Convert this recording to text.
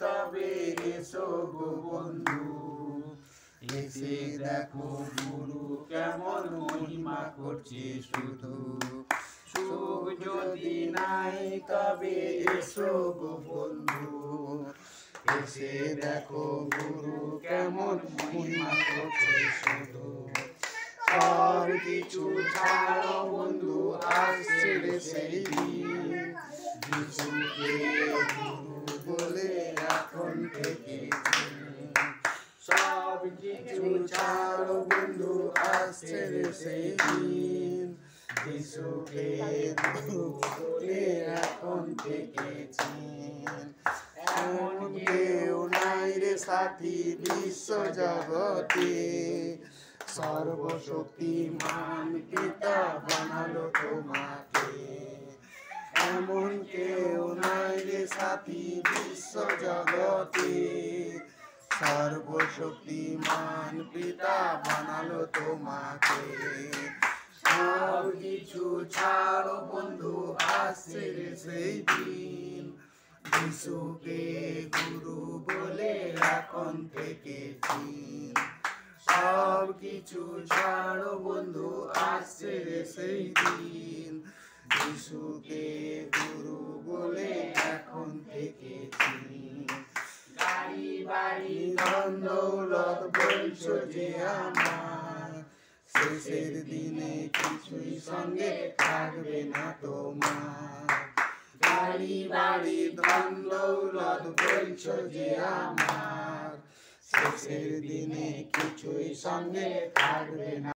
তবে এসো গো বন্ধু, এসে দেখো গুরু কেমন মহিমা করছে শুধু। সুখ যদি নাই তবে এসো গো বন্ধু, এসে দেখো গুরু কেমন মহিমা করছে শুধু। সব কিছু ছাড়ো বন্ধু, আসছে রে সেই দিন, যিশুকে গুরু বলে এখন থেকে সব কিছু ছাড়ো বন্ধু, আসছে রে সেই দিন, যিশুকে গুরু বলে এখন থেকে এমন কেউ নাই রে সাথী বিশ্ব জগতে, সর্বশক্তিমান পিতা বানালো তোমাকে। এমন কেউ নাই রে সাথী বিশ্ব জগতে, সর্বশক্তিমান পিতা বানালো তোমাকে। সব কিছু ছাড়ো বন্ধু, আসছে রে সেই দিন, যিশুকে গুরু বলে এখন থেকে চিন। সব কিছু ছাড়ো বন্ধু, আসছে রে সেই দিন, যিশুকে গুরু বলে এখন থেকে চিন। গাড়ি বাড়ি ধন দৌলত বলছো যে আমার, শেষের দিনে কিছুই সঙ্গে থাকবে না তোমার। গাড়ি বাড়ি ধন দৌলত বলছো যে আমার, শেষের দিনে কিছুই সঙ্গে থাকবে না।